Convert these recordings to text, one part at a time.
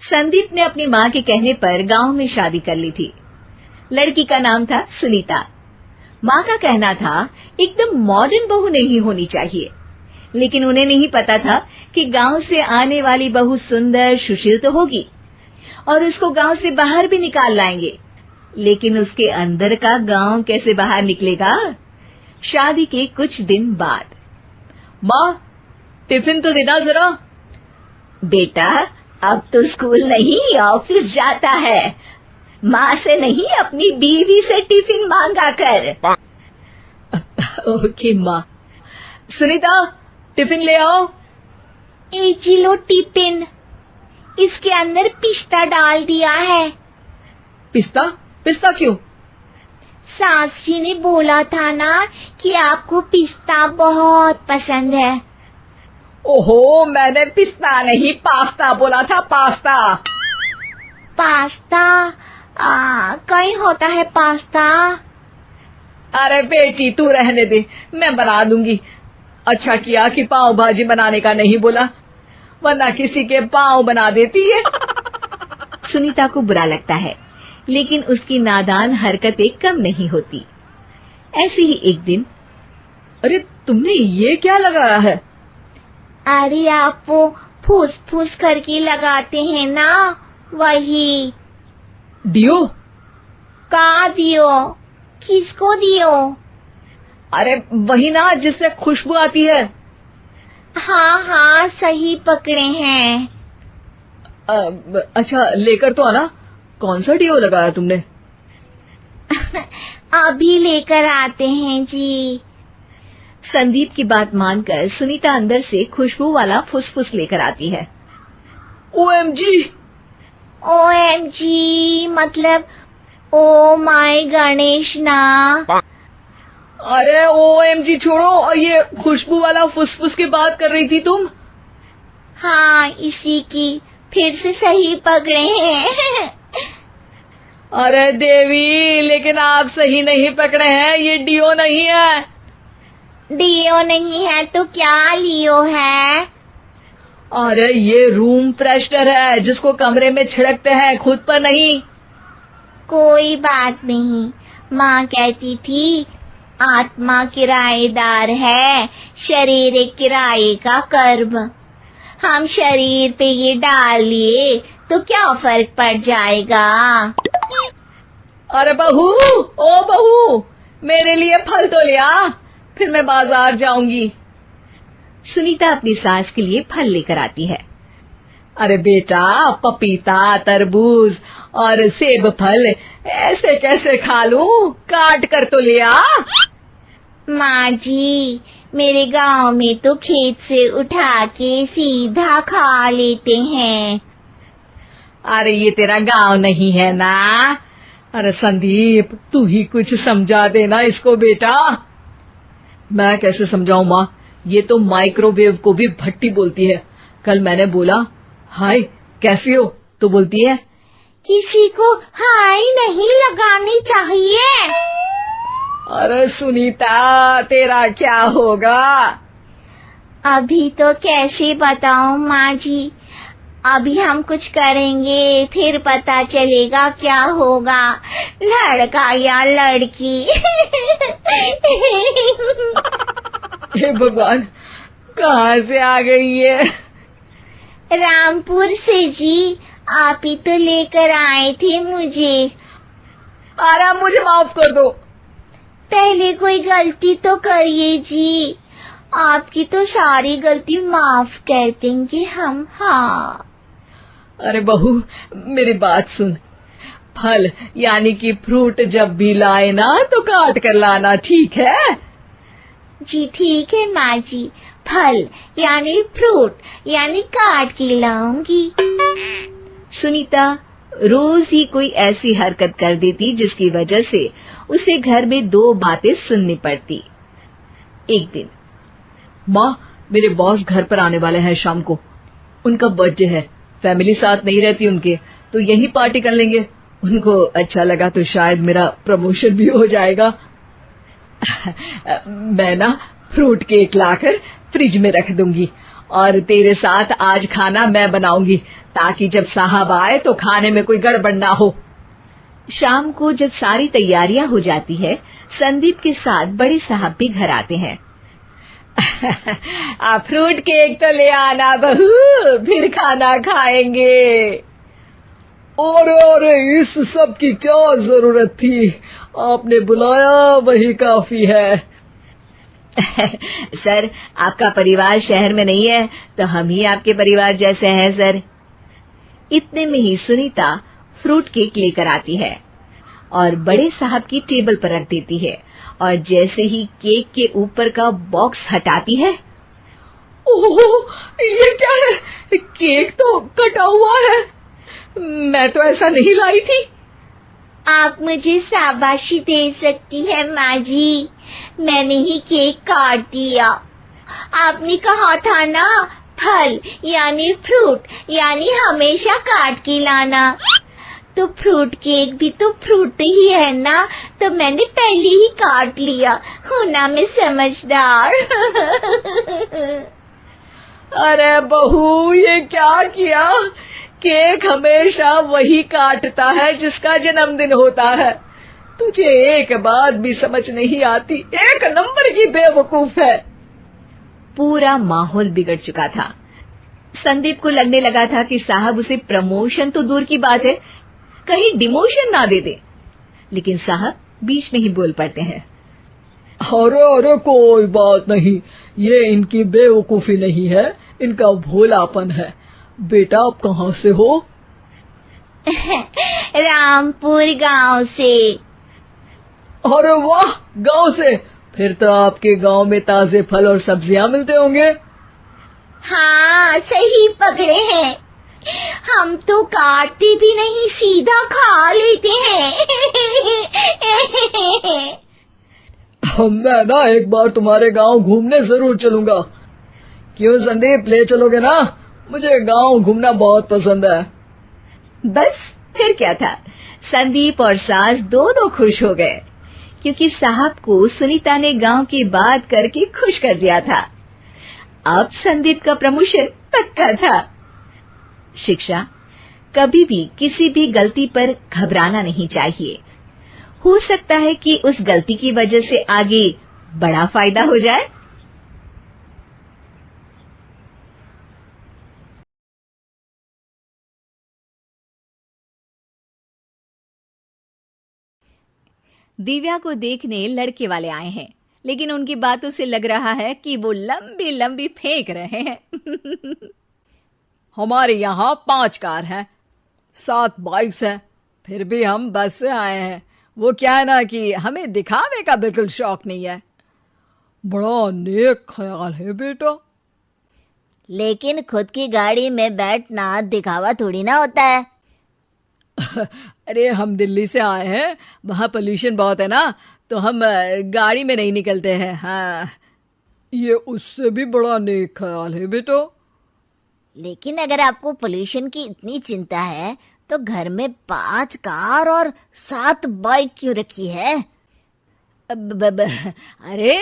संदीप ने अपनी माँ के कहने पर गांव में शादी कर ली थी। लड़की का नाम था सुनीता। माँ का कहना था एकदम मॉडर्न बहू नहीं होनी चाहिए, लेकिन उन्हें नहीं पता था कि गांव से आने वाली बहू सुंदर सुशील तो होगी और उसको गांव से बाहर भी निकाल लाएंगे, लेकिन उसके अंदर का गांव कैसे बाहर निकलेगा। शादी के कुछ दिन बाद, माँ टिफिन तो देना जरा। बेटा अब तो स्कूल नहीं ऑफिस जाता है, माँ से नहीं अपनी बीवी से टिफिन मांगा कर। ओके माँ। सुनीता टिफिन ले आओ। जी लो टिफिन, इसके अंदर पिस्ता डाल दिया है। पिस्ता? पिस्ता क्यों? सास जी ने बोला था ना कि आपको पिस्ता बहुत पसंद है। ओहो, मैंने पिस्ता नहीं पास्ता बोला था, पास्ता। पास्ता? कहीं होता है पास्ता? अरे बेटी तू रहने दे, मैं बना दूंगी। अच्छा किया कि पाव भाजी बनाने का नहीं बोला, वरना किसी के पाव बना देती है। सुनीता को बुरा लगता है, लेकिन उसकी नादान हरकतें कम नहीं होती। ऐसे ही एक दिन, अरे तुमने ये क्या लगाया है? अरे आप वो फूस फूस करके लगाते हैं ना, वही। डियो? का दियो? किसको दियो? अरे वही ना जिससे खुशबू आती है। हाँ सही पकड़े हैं। अच्छा लेकर तो आना। कौन सा डियो लगाया तुमने? अभी लेकर आते हैं जी। संदीप की बात मानकर सुनीता अंदर से खुशबू वाला फुसफुस लेकर आती है। ओएमजी! ओएमजी मतलब ओ माय गणेश ना। अरे ओएमजी छोड़ो, और ये खुशबू वाला फुसफुस की बात कर रही थी तुम? हाँ इसी की, फिर से सही पकड़े हैं। अरे देवी, लेकिन आप सही नहीं पकड़े हैं, ये डियो नहीं है। डियो नहीं है तो क्या लियो है? अरे ये रूम फ्रेशनर है, जिसको कमरे में छिड़कते हैं, खुद पर नहीं। कोई बात नहीं, माँ कहती थी आत्मा किराएदार है, शरीर एक किराए का कर्म। हम शरीर पे ये डाल लिए तो क्या फर्क पड़ जाएगा। अरे बहू, ओ बहू, मेरे लिए फल तो ले आ, फिर मैं बाजार जाऊंगी। सुनीता अपनी सास के लिए फल लेकर आती है। अरे बेटा, पपीता, तरबूज और सेब फल ऐसे कैसे खा लूं? काट कर तो ले आ। माँ जी, मेरे गांव में तो खेत से उठा के सीधा खा लेते हैं। अरे ये तेरा गांव नहीं है ना। अरे संदीप, तू ही कुछ समझा देना इसको बेटा। मैं कैसे समझाऊं माँ, ये तो माइक्रोवेव को भी भट्टी बोलती है। कल मैंने बोला हाय कैसी हो, तो बोलती है किसी को हाय नहीं लगानी चाहिए। अरे सुनीता, तेरा क्या होगा? अभी तो कैसे बताऊं माँ जी, अभी हम कुछ करेंगे फिर पता चलेगा क्या होगा, लड़का या लड़की। हे भगवान, कहाँ से आ गई है? रामपुर से जी, आप ही तो लेकर आए थे मुझे। अरे मुझे माफ कर दो। पहले कोई गलती तो करिए जी, आपकी तो सारी गलती माफ कर देंगे हम। हाँ अरे बहू, मेरी बात सुन। फल यानी कि फ्रूट जब भी लाए ना तो काट कर लाना, ठीक है? जी ठीक है माँ जी, फल यानी फ्रूट यानी काट के लाऊंगी। सुनीता रोज ही कोई ऐसी हरकत कर देती जिसकी वजह से उसे घर में दो बातें सुननी पड़ती। एक दिन, माँ मेरे बॉस घर पर आने वाले हैं शाम को, उनका बर्थडे है, फैमिली साथ नहीं रहती उनके, तो यही पार्टी कर लेंगे। उनको अच्छा लगा तो शायद मेरा प्रमोशन भी हो जाएगा। मैं ना फ्रूट केक लाकर फ्रिज में रख दूंगी और तेरे साथ आज खाना मैं बनाऊंगी, ताकि जब साहब आए तो खाने में कोई गड़बड़ ना हो। शाम को जब सारी तैयारियां हो जाती है, संदीप के साथ बड़े साहब भी घर आते हैं। फ्रूट केक तो ले आना बहू, फिर खाना खाएंगे। अरे इस सब की क्या जरूरत थी, आपने बुलाया वही काफी है। सर, आपका परिवार शहर में नहीं है तो हम ही आपके परिवार जैसे हैं सर। इतने में ही सुनीता फ्रूट केक लेकर आती है और बड़े साहब की टेबल पर रख देती है, और जैसे ही केक के ऊपर का बॉक्स हटाती है, ओह, ये क्या है? केक तो कटा हुआ है, मैं तो ऐसा नहीं लाई थी। आप मुझे शाबाशी दे सकती है माँ जी, मैंने ही केक काट दिया। आपने कहा था ना, फल यानी फ्रूट यानी हमेशा काट के लाना, तो फ्रूट केक भी तो फ्रूट ही है ना, तो मैंने पहले ही काट लिया। होना मैं समझदार। अरे बहू, ये क्या किया? केक हमेशा वही काटता है जिसका जन्मदिन होता है। तुझे एक बात भी समझ नहीं आती, एक नंबर की बेवकूफ है। पूरा माहौल बिगड़ चुका था। संदीप को लगने लगा था कि साहब उसे प्रमोशन तो दूर की बात है, कहीं डिमोशन ना दे दे, लेकिन साहब बीच में ही बोल पड़ते हैं। अरे कोई बात नहीं, ये इनकी बेवकूफी नहीं है, इनका भोलापन है। बेटा, आप कहाँ से हो? रामपुर गांव से। अरे वाह, गांव से? फिर तो आपके गांव में ताजे फल और सब्जियां मिलते होंगे। हाँ, सही पकड़े हैं। हम तो काटते भी नहीं, सीधा खा लेते हैं। मैं ना एक बार तुम्हारे गांव घूमने जरूर चलूंगा। क्यों संदीप, ले चलोगे ना? मुझे गांव घूमना बहुत पसंद है। बस फिर क्या था, संदीप और सास दोनों खुश हो गए, क्योंकि साहब को सुनीता ने गांव की बात करके खुश कर दिया था। अब संदीप का प्रमोशन पक्का था। शिक्षा, कभी भी किसी भी गलती पर घबराना नहीं चाहिए। हो सकता है कि उस गलती की वजह से आगे बड़ा फायदा हो जाए। दिव्या को देखने लड़के वाले आए हैं, लेकिन उनकी बातों से लग रहा है कि वो लंबी लंबी फेंक रहे हैं। हमारे यहाँ 5 कार हैं, 7 बाइक्स हैं, फिर भी हम बस से आए हैं। वो क्या है ना कि हमें दिखावे का बिल्कुल शौक नहीं है। बड़ा नेक ख्याल है बेटा। लेकिन खुद की गाड़ी में बैठना दिखावा थोड़ी ना होता है। अरे हम दिल्ली से आए हैं, वहाँ पोल्यूशन बहुत है ना, तो हम गाड़ी में नहीं निकलते हैं। हाँ, ये उससे भी बड़ा नेक ख्याल है बेटा। लेकिन अगर आपको पोल्यूशन की इतनी चिंता है तो घर में 5 कार और 7 बाइक क्यों रखी है? अरे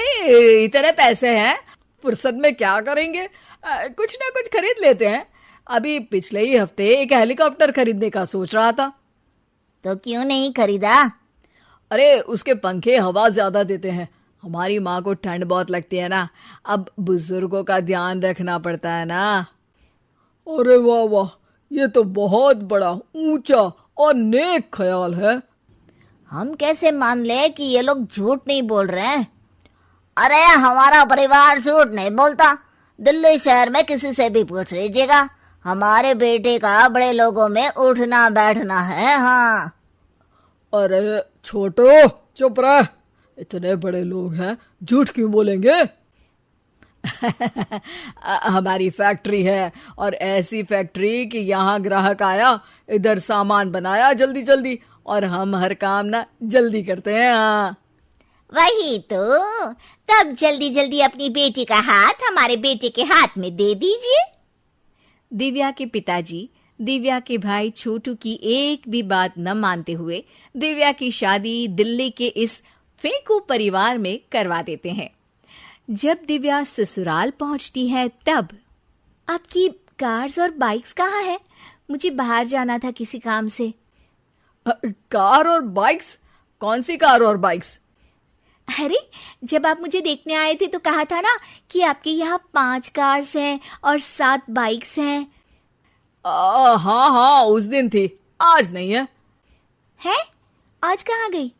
इतने पैसे हैं, फुर्सत में क्या करेंगे, कुछ ना कुछ खरीद लेते हैं। अभी पिछले ही हफ्ते एक हेलीकॉप्टर खरीदने का सोच रहा था। तो क्यों नहीं खरीदा? अरे उसके पंखे हवा ज्यादा देते हैं, हमारी माँ को ठंड बहुत लगती है ना, अब बुजुर्गों का ध्यान रखना पड़ता है ना। अरे वाह वाह, ये तो बहुत बड़ा, ऊंचा और नेक ख्याल है। हम कैसे मान ले कि ये लोग झूठ नहीं बोल रहे हैं? अरे हमारा परिवार झूठ नहीं बोलता। दिल्ली शहर में किसी से भी पूछ लीजिएगा, हमारे बेटे का बड़े लोगों में उठना बैठना है। हाँ। अरे छोटो, चुप रह, इतने बड़े लोग हैं, झूठ क्यों बोलेंगे? हमारी फैक्ट्री है, और ऐसी फैक्ट्री कि यहाँ ग्राहक आया, इधर सामान बनाया जल्दी जल्दी, और हम हर काम ना जल्दी करते हैं। हाँ वही तो, तब जल्दी जल्दी अपनी बेटी का हाथ हमारे बेटे के हाथ में दे दीजिए। दिव्या के पिताजी दिव्या के भाई छोटू की एक भी बात न मानते हुए दिव्या की शादी दिल्ली के इस फेंकू परिवार में करवा देते हैं। जब दिव्या ससुराल पहुंचती है तब, आपकी कार्स और बाइक्स कहाँ है? मुझे बाहर जाना था किसी काम से। कार और बाइक्स? कौन सी कार और बाइक्स? अरे, जब आप मुझे देखने आए थे तो कहा था ना कि आपके यहाँ 5 कार्स हैं और 7 बाइक्स हैं। हाँ हाँ, उस दिन थी, आज नहीं है। है? आज कहाँ गई?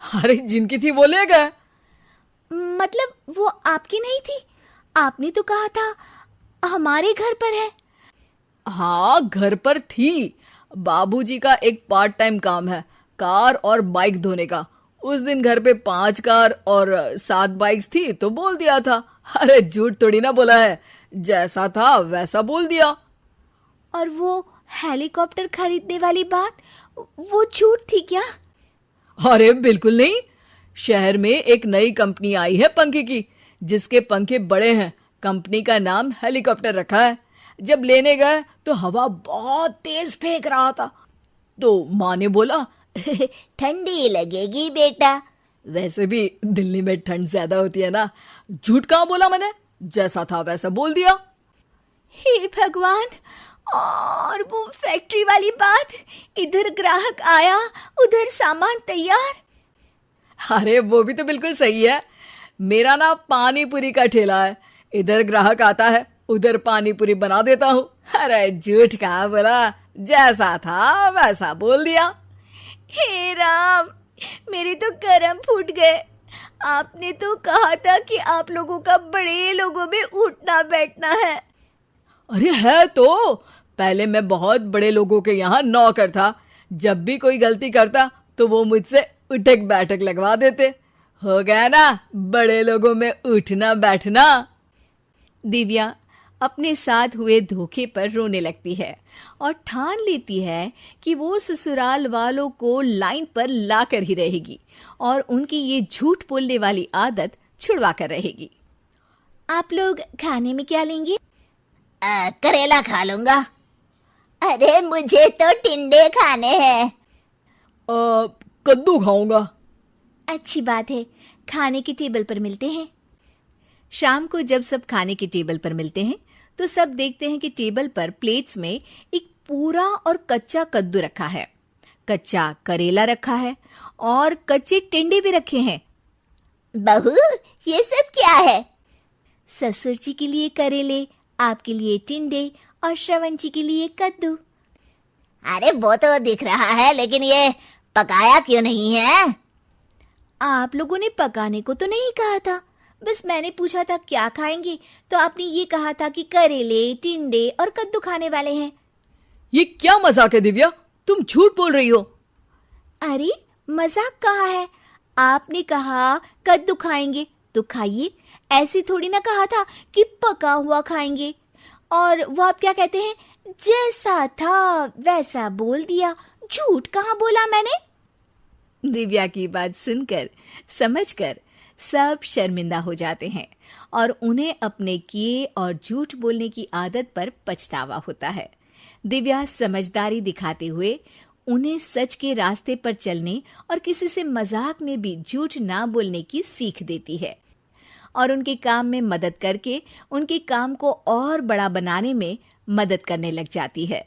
अरे, जिनकी थी वो ले गए। मतलब वो आपकी नहीं थी? आपने तो कहा था हमारे घर पर है। हाँ, घर पर थी। बाबूजी का एक पार्ट टाइम काम है, कार और बाइक धोने का। उस दिन घर पे 5 कार और 7 बाइक्स थी तो बोल दिया था। अरे, झूठ थोड़ी ना बोला है, जैसा था वैसा बोल दिया। और वो हेलीकॉप्टर खरीदने वाली बात, वो झूठ थी क्या? अरे बिल्कुल नहीं। शहर में एक नई कंपनी आई है पंखे की, जिसके पंखे बड़े हैं। कंपनी का नाम हेलीकॉप्टर रखा है। जब लेने गए तो हवा बहुत तेज फेंक रहा था, तो माँ ने बोला ठंडी लगेगी बेटा। वैसे भी दिल्ली में ठंड ज्यादा होती है ना। झूठ कहाँ बोला मैंने, जैसा था वैसा बोल दिया। हे भगवान! और वो फैक्ट्री वाली बात, इधर ग्राहक आया उधर सामान तैयार। अरे वो भी तो बिल्कुल सही है। मेरा ना पानी पूरी का ठेला है, इधर ग्राहक आता है उधर पानी पूरी बना देता हूँ। अरे झूठ कहाँ बोला, जैसा था वैसा बोल दिया। हे राम, मेरे तो कर्म फूट गए। आपने तो कहा था कि आप लोगों का बड़े लोगों में उठना बैठना है। अरे है तो। पहले मैं बहुत बड़े लोगों के यहाँ नौकर था। जब भी कोई गलती करता तो वो मुझसे उठक बैठक लगवा देते। हो गया ना बड़े लोगों में उठना बैठना। दिव्या अपने साथ हुए धोखे पर रोने लगती है और ठान लेती है कि वो ससुराल वालों को लाइन पर लाकर ही रहेगी और उनकी ये झूठ बोलने वाली आदत छुड़वा कर रहेगी। आप लोग खाने में क्या लेंगे? करेला खा लूंगा। अरे मुझे तो टिंडे खाने हैं। कद्दू खाऊंगा। अच्छी बात है, खाने की टेबल पर मिलते हैं। शाम को जब सब खाने के टेबल पर मिलते हैं तो सब देखते हैं कि टेबल पर प्लेट्स में एक पूरा और कच्चा कद्दू रखा है, कच्चा करेला रखा है और कच्चे टिंडे भी रखे हैं। बहू, ये सब क्या है? ससुर जी के लिए करेले, आपके लिए टिंडे और श्रवण जी के लिए कद्दू। अरे वो तो दिख रहा है, लेकिन ये पकाया क्यों नहीं है? आप लोगों ने पकाने को तो नहीं कहा था, बस मैंने पूछा था क्या खाएंगे, तो आपने ये कहा था कि करेले, टिंडे और कद्दू खाने वाले हैं। ये क्या मजाक है दिव्या, तुम झूठ बोल रही हो। अरे मजाक कहाँ है, आपने कहा कद्दू खाएंगे तो खाइए, ऐसे थोड़ी ना कहा था कि पका हुआ खाएंगे। और वो आप क्या कहते हैं, जैसा था वैसा बोल दिया। झूठ कहाँ बोला मैंने? दिव्या की बात सुनकर समझकर सब शर्मिंदा हो जाते हैं और उन्हें अपने किए और झूठ बोलने की आदत पर पछतावा होता है। दिव्या समझदारी दिखाते हुए उन्हें सच के रास्ते पर चलने और किसी से मजाक में भी झूठ ना बोलने की सीख देती है और उनके काम में मदद करके उनके काम को और बड़ा बनाने में मदद करने लग जाती है।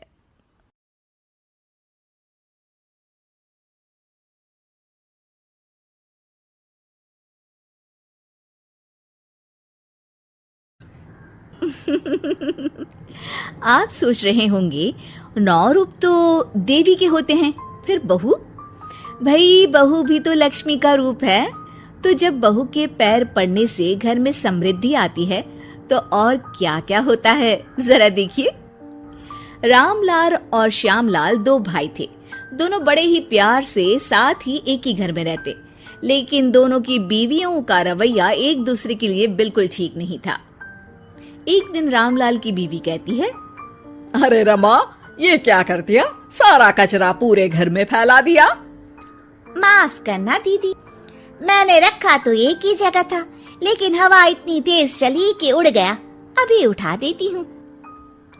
आप सोच रहे होंगे 9 रूप तो देवी के होते हैं, फिर बहू? भाई बहू भी तो लक्ष्मी का रूप है। तो जब बहू के पैर पड़ने से घर में समृद्धि आती है तो और क्या क्या होता है, जरा देखिए। रामलाल और श्यामलाल 2 भाई थे। दोनों बड़े ही प्यार से साथ ही एक ही घर में रहते, लेकिन दोनों की बीवियों का रवैया एक दूसरे के लिए बिल्कुल ठीक नहीं था। एक दिन रामलाल की बीवी कहती है, अरे रमा, ये क्या कर दिया, सारा कचरा पूरे घर में फैला दिया। माफ करना दीदी, मैंने रखा तो एक ही जगह था, लेकिन हवा इतनी तेज चली कि उड़ गया। अभी उठा देती हूँ।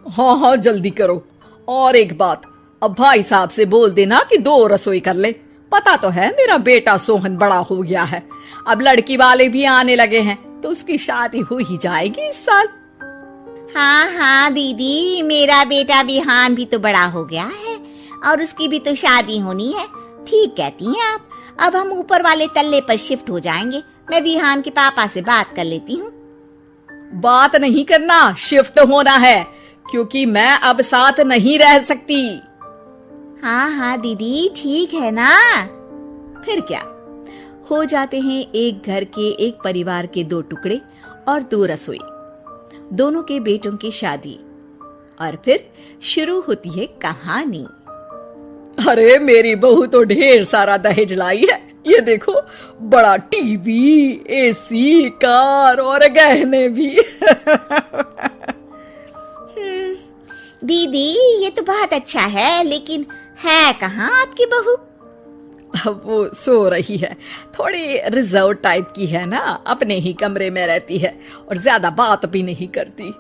हाँ हाँ जल्दी करो। और एक बात, अब भाई साहब से बोल देना कि 2 रसोई कर ले। पता तो है मेरा बेटा सोहन बड़ा हो गया है, अब लड़की वाले भी आने लगे हैं तो उसकी शादी हो ही जाएगी इस साल। हाँ हाँ दीदी, मेरा बेटा विहान भी तो बड़ा हो गया है और उसकी भी तो शादी होनी है। ठीक कहती हैं आप। अब हम ऊपर वाले तल्ले पर शिफ्ट हो जाएंगे। मैं विहान के पापा से बात कर लेती हूँ। बात नहीं करना, शिफ्ट होना है, क्योंकि मैं अब साथ नहीं रह सकती। हाँ हाँ दीदी, ठीक है ना। फिर क्या, हो जाते हैं एक घर के, एक परिवार के 2 टुकड़े और 2 रसोई, दोनों के बेटों की शादी। और फिर शुरू होती है कहानी। अरे मेरी बहू तो ढेर सारा दहेज लाई है। ये देखो, बड़ा टीवी, एसी, कार और गहने भी। दीदी ये तो बहुत अच्छा है, लेकिन है कहाँ आपकी बहू? अब वो सो रही है, थोड़ी रिजर्व टाइप की है ना, अपने ही कमरे में रहती है और ज्यादा बात भी नहीं करती।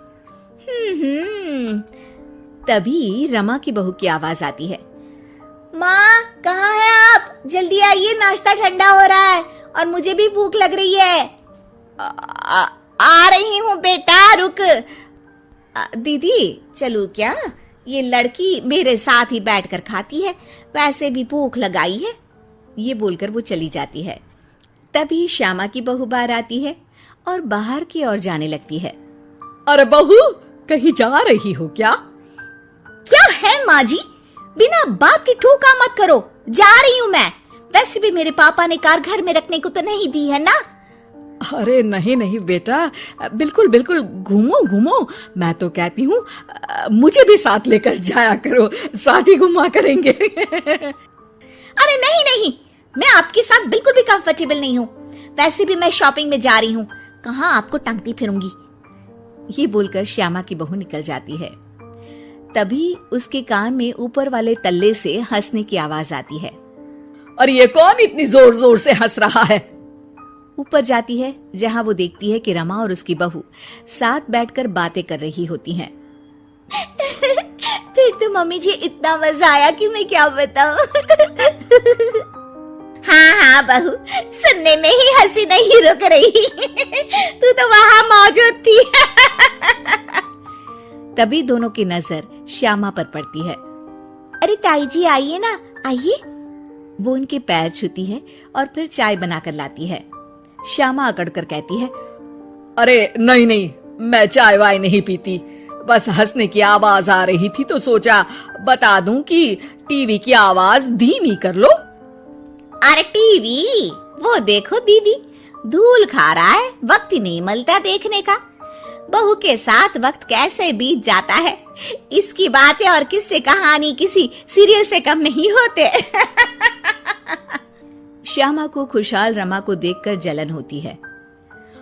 तभी रमा की बहू की आवाज आती है। माँ कहाँ है आप? जल्दी आइए, नाश्ता ठंडा हो रहा है और मुझे भी भूख लग रही है। आ रही हूँ बेटा, रुक। दीदी चलूं क्या? ये लड़की मेरे साथ ही बैठकर खाती है, वैसे भी भूख लगाई है। ये बोलकर वो चली जाती है। तभी श्यामा की बहू बाहर आती है और बाहर की ओर जाने लगती है। अरे बहू, कहीं जा रही हो क्या? क्या है माँ जी, बिना बात के ठोका मत करो। जा रही हूँ मैं। वैसे भी मेरे पापा ने कार घर में रखने को तो नहीं दी है ना। अरे नहीं नहीं बेटा, बिल्कुल बिल्कुल, घूमो घूमो। मैं तो कहती हूँ मुझे भी साथ लेकर जाया करो, साथ ही घुमा करेंगे। अरे नहीं नहीं, मैं आपके साथ बिल्कुल भी कंफर्टेबल नहीं हूँ। वैसे भी मैं शॉपिंग में जा रही हूँ, कहाँ आपको टांगती फिरूंगी। ये बोलकर श्यामा की बहू निकल जाती है। तभी उसके कान में ऊपर वाले तल्ले से हंसने की आवाज आती है। और ये कौन इतनी जोर जोर से हंस रहा है? ऊपर जाती है, जहां वो देखती है कि रमा और उसकी बहू साथ बैठकर बातें कर रही होती हैं। फिर तो मम्मी जी इतना मजा आया कि मैं क्या बताऊं। हाँ हाँ बहू, सुनने में ही हंसी नहीं रुक रही। तू तो वहां मौजूद थी। तभी दोनों की नजर श्यामा पर पड़ती है। अरे ताई जी आइए ना, आइए। वो उनके पैर छूती है और फिर चाय बनाकर लाती है। श्यामा अकड़कर कहती है, अरे नहीं नहीं, मैं चाय वाय नहीं पीती। बस हंसने की आवाज आ रही थी तो सोचा बता दूं कि टीवी की आवाज धीमी कर लो। अरे टीवी, वो देखो दीदी, धूल खा रहा है, वक्त ही नहीं मिलता देखने का। बहू के साथ वक्त कैसे बीत जाता है, इसकी बातें और किस्से कहानी किसी सीरियल से कम नहीं होते। श्यामा को खुशहाल रमा को देखकर जलन होती है।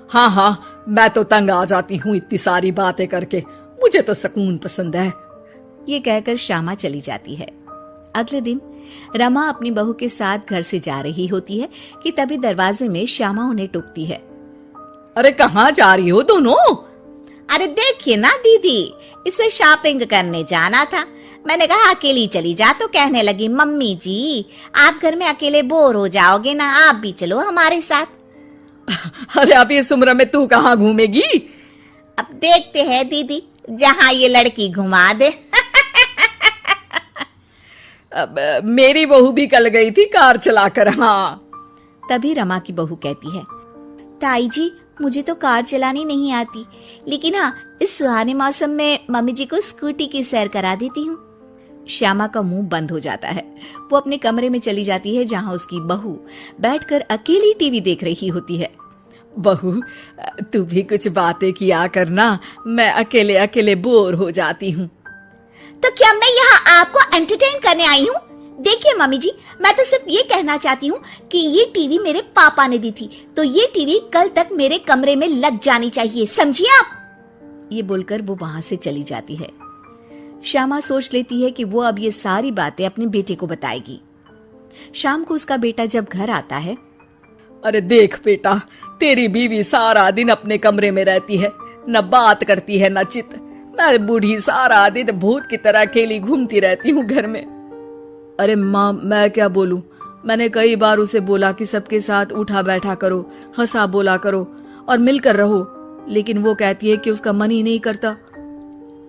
हाँ हाँ, मैं तो तंग आ जाती हूँ इतनी सारी बातें करके, मुझे तो सुकून पसंद है। ये कहकर श्यामा चली जाती है। अगले दिन रमा अपनी बहू के साथ घर से जा रही होती है कि तभी दरवाजे में श्यामा उन्हें टोकती है। अरे कहाँ जा रही हो दोनों? अरे देखिए ना दीदी, इसे शॉपिंग करने जाना था। मैंने कहा अकेली चली जा, तो कहने लगी मम्मी जी आप घर में अकेले बोर हो जाओगे ना, आप भी चलो हमारे साथ। अरे अब इस उम्र में तू कहाँ घूमेगी? अब देखते हैं दीदी, जहाँ ये लड़की घुमा दे। अब मेरी बहू भी कल गई थी कार चलाकर। हाँ। तभी रमा की बहू कहती है, ताई जी मुझे तो कार चलानी नहीं आती, लेकिन हाँ इस सुहाने मौसम में मम्मी जी को स्कूटी की सैर करा देती हूँ। श्यामा का मुंह बंद हो जाता है। वो अपने कमरे में चली जाती है, जहाँ उसकी बहू बैठकर अकेली टीवी देख रही होती है। बहू तू भी कुछ बातें किया करना, मैं अकेले अकेले बोर हो जाती हूँ। तो क्या मैं यहाँ आपको एंटरटेन करने आई हूँ? देखिए मम्मी जी, मैं तो सिर्फ ये कहना चाहती हूँ कि ये टीवी मेरे पापा ने दी थी, तो ये टीवी कल तक मेरे कमरे में लग जानी चाहिए, समझिए आप। ये बोलकर वो वहां से चली जाती है। श्यामा सोच लेती है कि वो अब ये सारी बातें अपने बेटे को बताएगी। शाम को उसका बेटा जब घर आता है। अरे देख बेटा, तेरी बीवी सारा दिन अपने कमरे में रहती है, न बात करती है न चित। मैं बूढ़ी सारा दिन भूत की तरह अकेली घूमती रहती हूँ घर में। अरे माँ, मैं क्या बोलूं? मैंने कई बार उसे बोला कि सबके साथ उठा बैठा करो, हंसा बोला करो और मिलकर रहो, लेकिन वो कहती है कि उसका मन ही नहीं करता।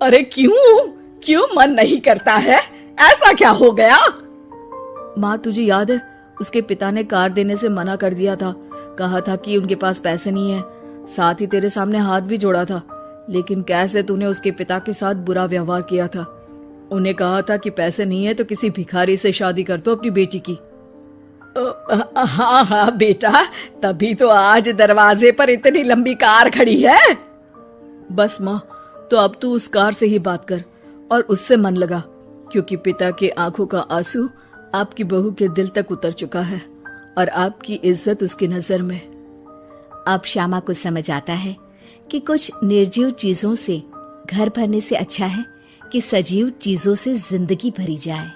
अरे क्यों मन नहीं करता है? ऐसा क्या हो गया? माँ, तुझे याद है उसके पिता ने कार देने से मना कर दिया था। कहा था कि उनके पास पैसे नहीं है। साथ ही तेरे सामने हाथ भी जोड़ा था, लेकिन कैसे तूने उसके पिता के साथ बुरा व्यवहार किया था। उन्हें कहा था कि पैसे नहीं है तो किसी भिखारी से शादी कर दो अपनी बेटी की। हाँ बेटा, तभी तो आज दरवाजे पर इतनी लंबी कार खड़ी है। बस माँ, तो अब तू उस कार से ही बात कर और उससे मन लगा, क्योंकि पिता के आंखों का आंसू आपकी बहू के दिल तक उतर चुका है और आपकी इज्जत उसकी नजर में। अब श्यामा को समझ आता है कि कुछ निर्जीव चीजों से घर भरने से अच्छा है कि सजीव चीजों से जिंदगी भरी जाए।